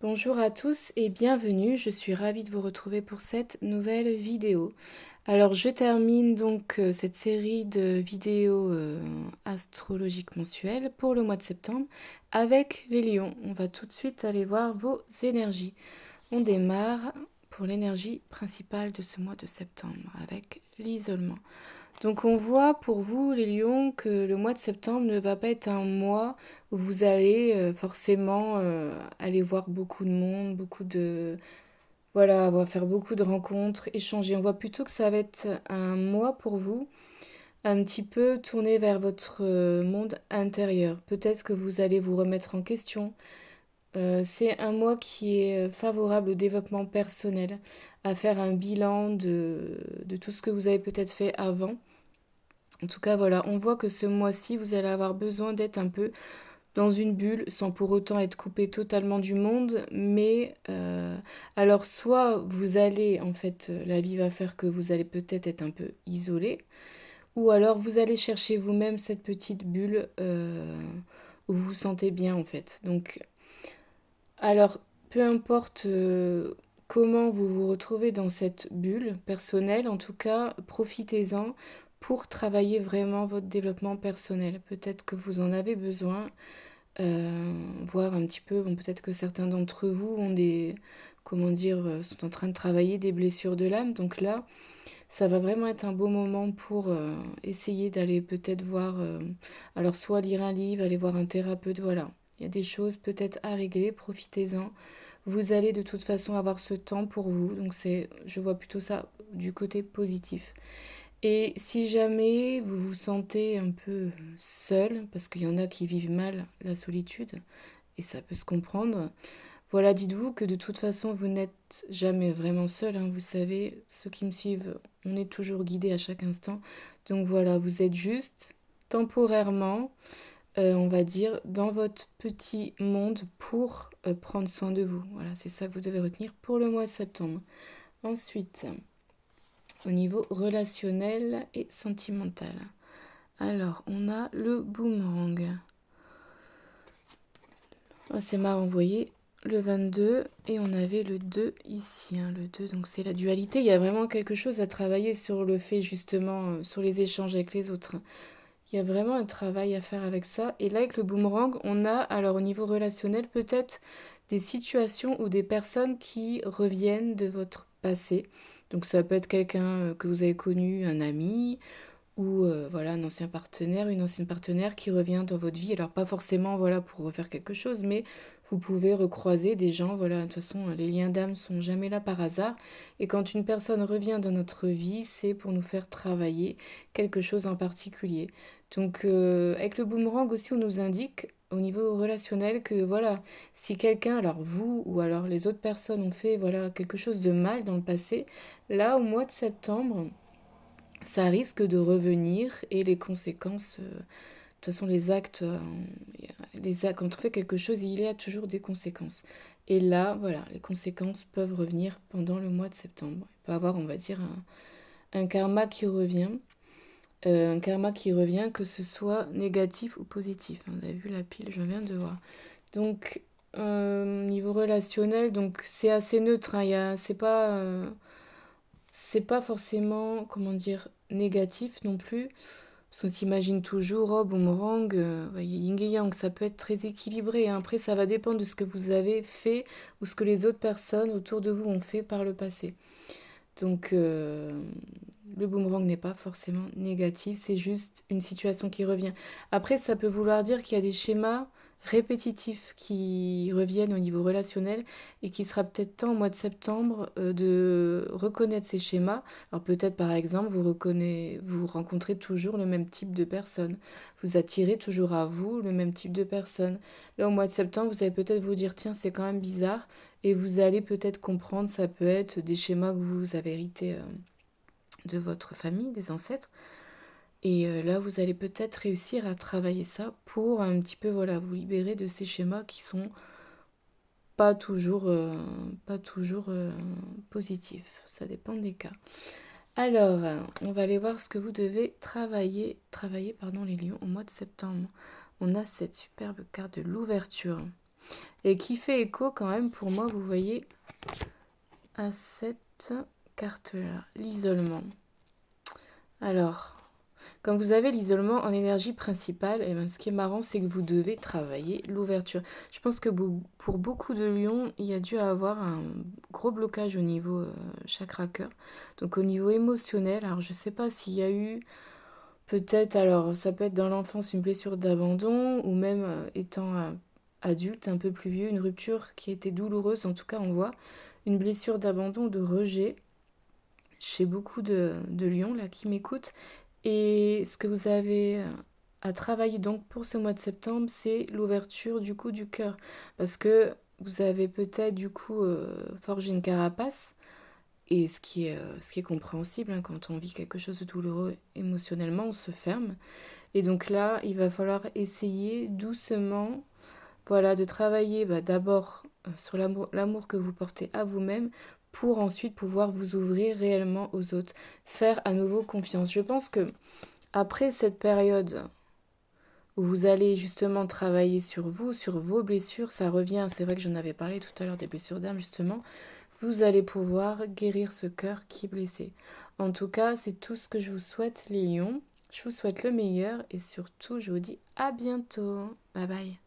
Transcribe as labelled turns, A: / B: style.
A: Bonjour à tous et bienvenue, je suis ravie de vous retrouver pour cette nouvelle vidéo. Alors je termine donc cette série de vidéos astrologiques mensuelles pour le mois de septembre avec les lions. On va tout de suite aller voir vos énergies. On démarre pour l'énergie principale de ce mois de septembre avec l'isolement. Donc on voit pour vous les lions que le mois de septembre ne va pas être un mois où vous allez forcément aller voir beaucoup de monde, Voilà, on va faire beaucoup de rencontres, échanger. On voit plutôt que ça va être un mois pour vous, un petit peu tourné vers votre monde intérieur. Peut-être que vous allez vous remettre en question. C'est un mois qui est favorable au développement personnel, à faire un bilan de tout ce que vous avez peut-être fait avant. En tout cas, voilà, on voit que ce mois-ci, vous allez avoir besoin d'être un peu dans une bulle, sans pour autant être coupé totalement du monde. Mais alors, soit vous allez, en fait, la vie va faire que vous allez peut-être être un peu isolé, ou alors vous allez chercher vous-même cette petite bulle où vous vous sentez bien, en fait. Donc, alors, peu importe comment vous vous retrouvez dans cette bulle personnelle, en tout cas, profitez-en pour travailler vraiment votre développement personnel. Peut-être que vous en avez besoin, voir un petit peu, bon, peut-être que certains d'entre vous ont comment dire, sont en train de travailler des blessures de l'âme. Donc là, ça va vraiment être un beau moment pour essayer d'aller peut-être voir, alors soit lire un livre, aller voir un thérapeute, voilà. Il y a des choses peut-être à régler, profitez-en. Vous allez de toute façon avoir ce temps pour vous, donc je vois plutôt ça du côté positif. Et si jamais vous vous sentez un peu seul, parce qu'il y en a qui vivent mal la solitude, et ça peut se comprendre, voilà, dites-vous que de toute façon, vous n'êtes jamais vraiment seul, hein. Vous savez, ceux qui me suivent, on est toujours guidé à chaque instant. Donc voilà, vous êtes juste temporairement, on va dire, dans votre petit monde pour prendre soin de vous. Voilà, c'est ça que vous devez retenir pour le mois de septembre. Ensuite, au niveau relationnel et sentimental. Alors, on a le boomerang. Oh, c'est marrant, vous voyez, le 22 et on avait le 2 ici, hein, le 2, donc c'est la dualité. Il y a vraiment quelque chose à travailler sur le fait justement, sur les échanges avec les autres. Il y a vraiment un travail à faire avec ça. Et là, avec le boomerang, on a, alors au niveau relationnel, peut-être des situations ou des personnes qui reviennent de votre passé. Donc ça peut être quelqu'un que vous avez connu, un ami, ou voilà, un ancien partenaire, une ancienne partenaire qui revient dans votre vie. Alors pas forcément voilà pour refaire quelque chose, mais vous pouvez recroiser des gens. Voilà, de toute façon, les liens d'âme sont jamais là par hasard. Et quand une personne revient dans notre vie, c'est pour nous faire travailler quelque chose en particulier. Donc avec le boomerang aussi, on nous indique au niveau relationnel que voilà, si quelqu'un, alors vous ou alors les autres personnes ont fait voilà quelque chose de mal dans le passé, là au mois de septembre, ça risque de revenir et les conséquences, de toute façon quand on fait quelque chose, il y a toujours des conséquences. Et là, voilà, les conséquences peuvent revenir pendant le mois de septembre. Il peut y avoir, on va dire, un karma qui revient. Un karma qui revient, que ce soit négatif ou positif. Vous avez vu la pile, je viens de voir. Donc, niveau relationnel, donc c'est assez neutre, hein, c'est pas forcément, comment dire, négatif non plus. Parce qu'on s'imagine toujours, oh, boomerang, voyez, yin et yang, ça peut être très équilibré, hein. Après, ça va dépendre de ce que vous avez fait ou ce que les autres personnes autour de vous ont fait par le passé. Donc, le boomerang n'est pas forcément négatif, c'est juste une situation qui revient. Après, ça peut vouloir dire qu'il y a des schémas répétitifs qui reviennent au niveau relationnel et qu'il sera peut-être temps au mois de septembre de reconnaître ces schémas. Alors peut-être par exemple, vous rencontrez toujours le même type de personne, vous attirez toujours à vous le même type de personne. Là, au mois de septembre, vous allez peut-être vous dire, tiens, c'est quand même bizarre, et vous allez peut-être comprendre, ça peut être des schémas que vous avez hérités de votre famille, des ancêtres. Et là, vous allez peut-être réussir à travailler ça pour un petit peu, voilà, vous libérer de ces schémas qui sont pas toujours positifs. Ça dépend des cas. Alors, on va aller voir ce que vous devez travailler, pardon, les lions au mois de septembre. On a cette superbe carte de l'ouverture. et qui fait écho quand même pour moi, vous voyez, à cette carte-là, l'isolement. Alors, quand vous avez l'isolement en énergie principale, eh ben, ce qui est marrant, c'est que vous devez travailler l'ouverture. Je pense que pour beaucoup de lions, il y a dû avoir un gros blocage au niveau chakra cœur. Donc au niveau émotionnel, alors je ne sais pas s'il y a eu peut-être, alors ça peut être dans l'enfance une blessure d'abandon ou même étant adulte, un peu plus vieux, une rupture qui a été douloureuse. En tout cas, on voit une blessure d'abandon, de rejet chez beaucoup de lions là qui m'écoutent. Et ce que vous avez à travailler donc pour ce mois de septembre, c'est l'ouverture du coup du cœur. Parce que vous avez peut-être du coup forgé une carapace, et ce qui est compréhensible, hein, quand on vit quelque chose de douloureux émotionnellement, on se ferme. Et donc là, il va falloir essayer doucement, voilà, de travailler d'abord sur l'amour que vous portez à vous-même pour ensuite pouvoir vous ouvrir réellement aux autres. Faire à nouveau confiance. Je pense que après cette période où vous allez justement travailler sur vous, sur vos blessures, ça revient, c'est vrai que j'en avais parlé tout à l'heure des blessures d'âme justement, vous allez pouvoir guérir ce cœur qui est blessé. En tout cas, c'est tout ce que je vous souhaite les lions. Je vous souhaite le meilleur et surtout, je vous dis à bientôt. Bye bye.